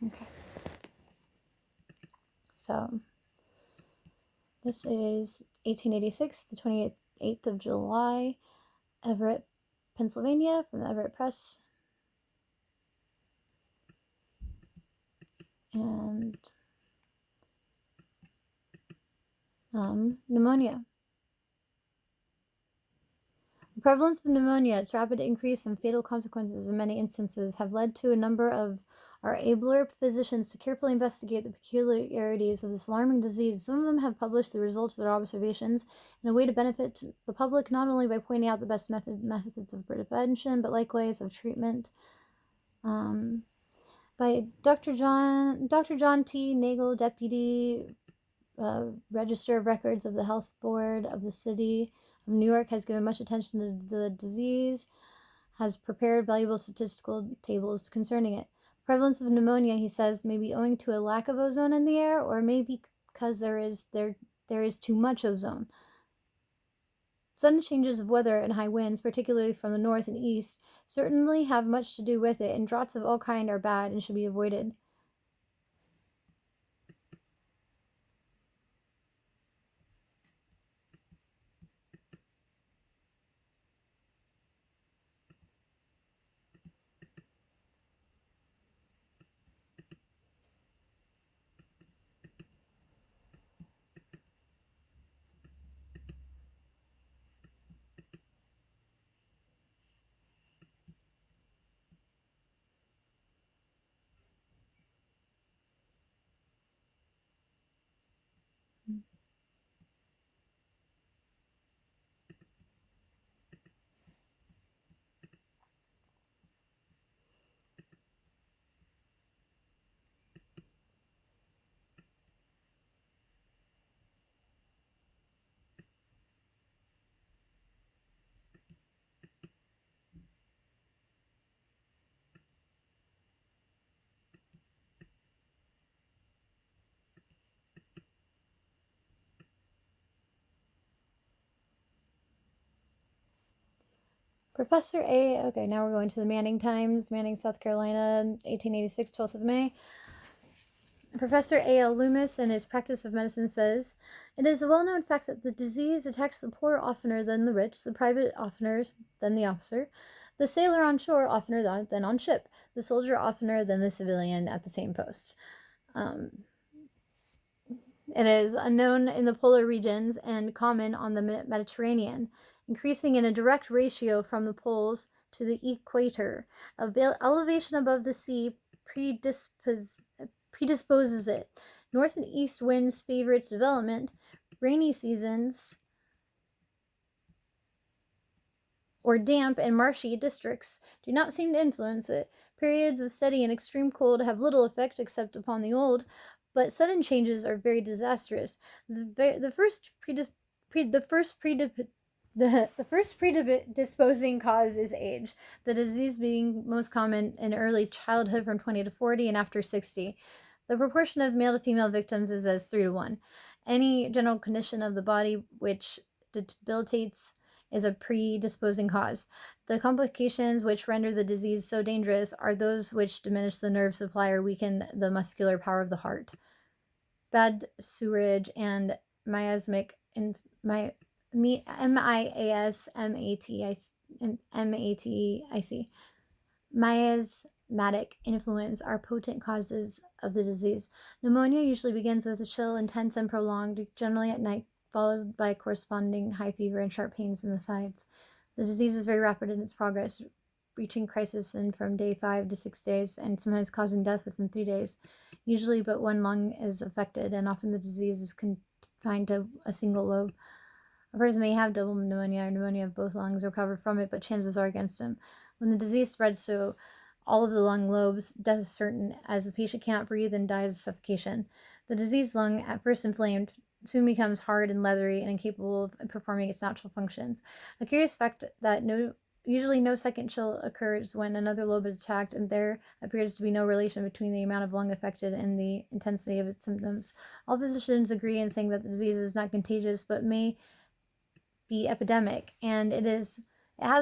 Okay. So this is 1886, the 28th of July, Everett, Pennsylvania, from the Everett Press. And pneumonia. The prevalence of pneumonia, its rapid increase, and fatal consequences in many instances have led to a number of our abler physicians to carefully investigate the peculiarities of this alarming disease. Some of them have published the results of their observations in a way to benefit the public, not only by pointing out the best methods of prevention, but likewise of treatment. By Dr. John T. Nagel, Deputy Register of Records of the Health Board of the City of New York, has given much attention to the disease, has prepared valuable statistical tables concerning it. The prevalence of pneumonia, he says, may be owing to a lack of ozone in the air, or maybe because there is too much ozone. Sudden changes of weather and high winds, particularly from the north and east, certainly have much to do with it, and draughts of all kinds are bad and should be avoided. Professor A. Okay, now we're going to the Manning Times, Manning, South Carolina, 1886, 12th of May. Professor A.L. Loomis, in his Practice of Medicine, says, "It is a well-known fact that the disease attacks the poor oftener than the rich, the private oftener than the officer, the sailor on shore oftener than on ship, the soldier oftener than the civilian at the same post. It is unknown in the polar regions and common on the Mediterranean, increasing in a direct ratio from the poles to the equator. Elevation above the sea predisposes it. North and east winds favor its development. Rainy seasons or damp and marshy districts do not seem to influence it. Periods of steady and extreme cold have little effect except upon the old, but sudden changes are very disastrous. The first predisposing cause is age, the disease being most common in early childhood from 20 to 40 and after 60. The proportion of male to female victims is as 3 to 1. Any general condition of the body which debilitates is a predisposing cause. The complications which render the disease so dangerous are those which diminish the nerve supply or weaken the muscular power of the heart. Bad sewerage and miasmatic miasmatic influence are potent causes of the disease. Pneumonia usually begins with a chill, intense, and prolonged, generally at night, followed by corresponding high fever and sharp pains in the sides. The disease is very rapid in its progress, reaching crisis in from day 5 to 6 days, and sometimes causing death within 3 days. Usually but one lung is affected, and often the disease is confined to a single lobe. A person may have double pneumonia or pneumonia of both lungs, recover from it, but chances are against him. When the disease spreads to all of the lung lobes, death is certain, as the patient cannot breathe and dies of suffocation. The diseased lung, at first inflamed, soon becomes hard and leathery and incapable of performing its natural functions. A curious fact that usually no second chill occurs when another lobe is attacked, and there appears to be no relation between the amount of lung affected and the intensity of its symptoms. All physicians agree in saying that the disease is not contagious, but may be epidemic, and it has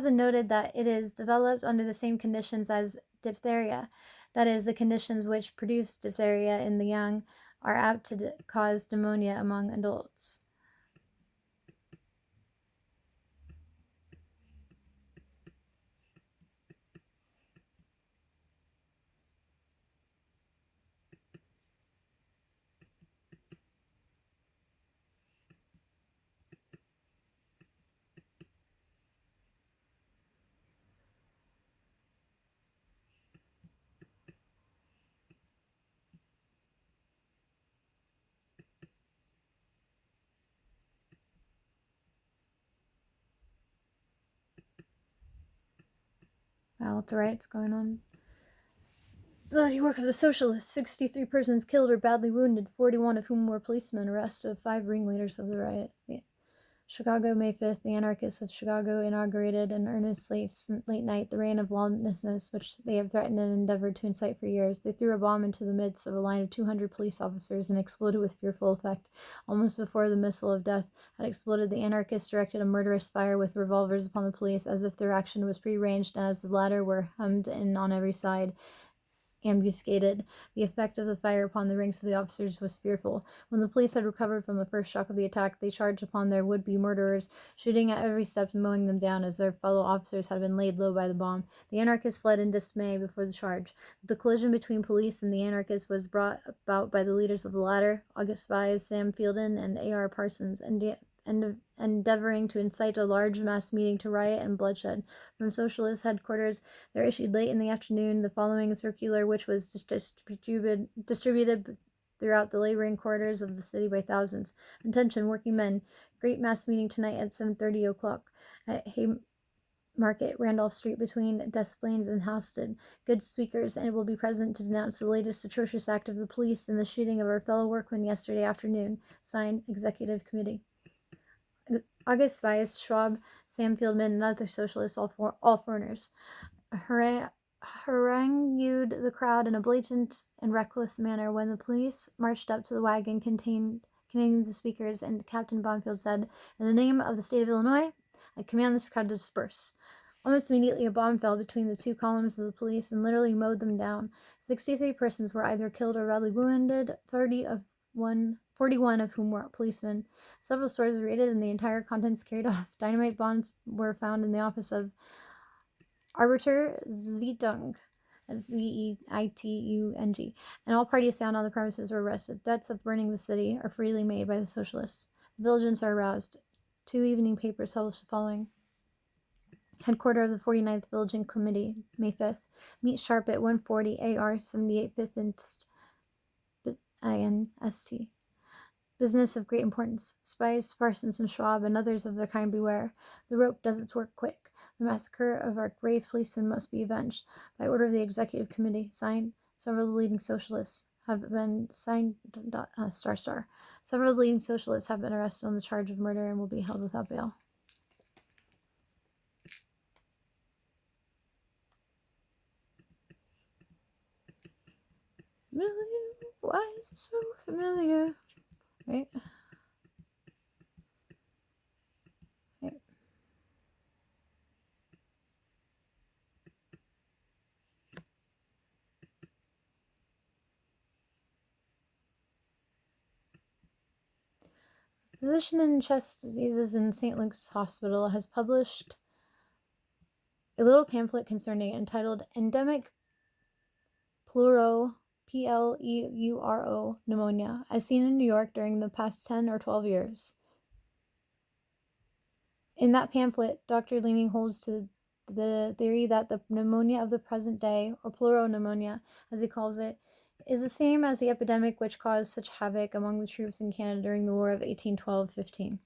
been noted that it is developed under the same conditions as diphtheria, That is, the conditions which produce diphtheria in the young are apt to cause pneumonia among adults. Wow, lots of riots going on. Bloody work of the socialists. 63 persons killed or badly wounded, 41 of whom were policemen. Arrest of 5 ringleaders of the riot. Chicago, May 5th. The anarchists of Chicago inaugurated in earnest late night the reign of lawlessness which they have threatened and endeavored to incite for years. They threw a bomb into the midst of a line of 200 police officers and exploded with fearful effect. Almost before the missile of death had exploded, the anarchists directed a murderous fire with revolvers upon the police, as if their action was prearranged, and as the latter were hemmed in on every side, ambuscaded. The effect of the fire upon the ranks of the officers was fearful. When the police had recovered from the first shock of the attack, they charged upon their would-be murderers, shooting at every step and mowing them down as their fellow officers had been laid low by the bomb. The anarchists fled in dismay before the charge. The collision between police and the anarchists was brought about by the leaders of the latter, August Vyse, Sam Fielden, and A.R. Parsons, endeavoring to incite a large mass meeting to riot and bloodshed. From Socialist headquarters, there issued late in the afternoon the following circular, which was distributed throughout the laboring quarters of the city by thousands. Attention, working men. Great mass meeting tonight at 7:30 o'clock at Haymarket, Randolph Street, between Des Plaines and Houston. Good speakers, and will be present to denounce the latest atrocious act of the police in the shooting of our fellow workmen yesterday afternoon. Signed, Executive Committee. August Vyse, Schwab, Sam Fieldman, and other socialists, all foreigners, harangued the crowd in a blatant and reckless manner when the police marched up to the wagon containing the speakers, and Captain Bonfield said, "In the name of the state of Illinois, I command this crowd to disperse." Almost immediately, a bomb fell between the two columns of the police and literally mowed them down. 63 persons were either killed or badly wounded, 41 of whom were policemen. Several stores were raided and the entire contents carried off. Dynamite bombs were found in the office of Arbiter Zeitung, Zeitung, and all parties found on the premises were arrested. Threats of burning the city are freely made by the socialists. The vigilance are aroused. 2 evening papers published the following. Headquarter of the 49th Villaging Committee, May 5th. Meet sharp at 140 AR 78 5th Inst. INST. Business of great importance. Spies, Parsons, and Schwab, and others of their kind beware. The rope does its work quick. The massacre of our brave policemen must be avenged. By order of the Executive Committee. Signed, several of the leading socialists have been signed, Several of the leading socialists have been arrested on the charge of murder and will be held without bail. Why is it so familiar? Right? A physician in chest diseases in St. Luke's Hospital has published a little pamphlet concerning it entitled Endemic Pleuro, Pleuro pneumonia, as seen in New York during the past 10 or 12 years. In that pamphlet, Dr. Leeming holds to the theory that the pneumonia of the present day, or pleuropneumonia, as he calls it, is the same as the epidemic which caused such havoc among the troops in Canada during the War of 1812-15.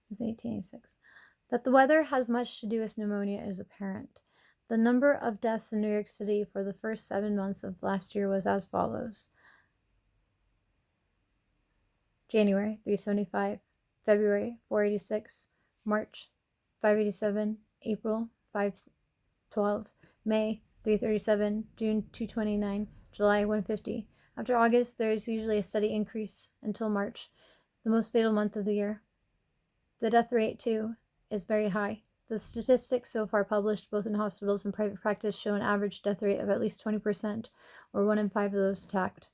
It's 1886. That the weather has much to do with pneumonia is apparent. The number of deaths in New York City for the first 7 months of last year was as follows. January, 375. February, 486. March, 587. April, 512. May, 337. June, 229. July, 150. After August, there is usually a steady increase until March, the most fatal month of the year. The death rate, too, is very high. The statistics so far published both in hospitals and private practice show an average death rate of at least 20%, or 1 in 5 of those attacked.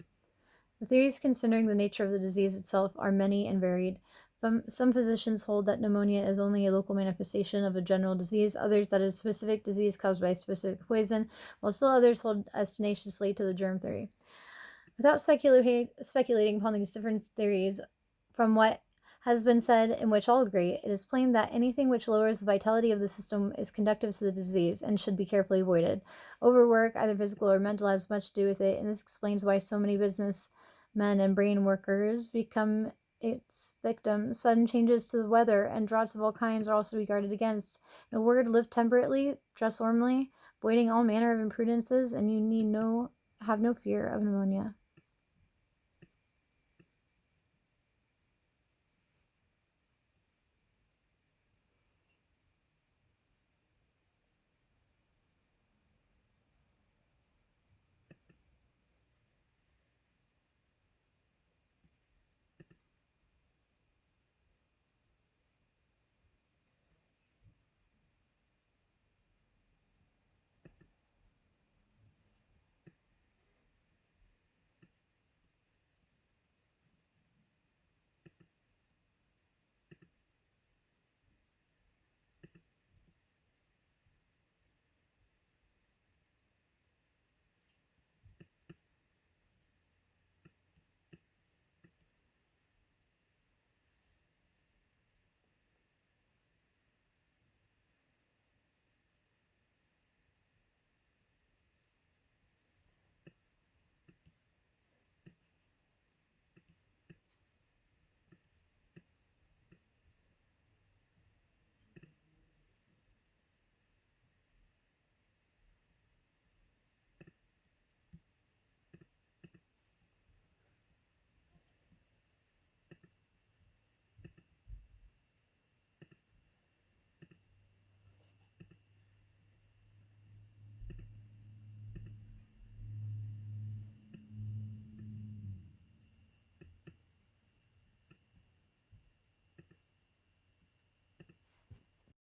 The theories concerning the nature of the disease itself are many and varied. Some physicians hold that pneumonia is only a local manifestation of a general disease, others that it is a specific disease caused by a specific poison, while still others hold as tenaciously to the germ theory. Without speculating upon these different theories, from what has been said, in which all agree, it is plain that anything which lowers the vitality of the system is conductive to the disease and should be carefully avoided. Overwork, either physical or mental, has much to do with it, and this explains why so many businessmen and brain workers become its victims. Sudden changes to the weather and draughts of all kinds are also to be guarded against. In a word, live temperately, dress warmly, avoiding all manner of imprudences, and you need have no fear of pneumonia.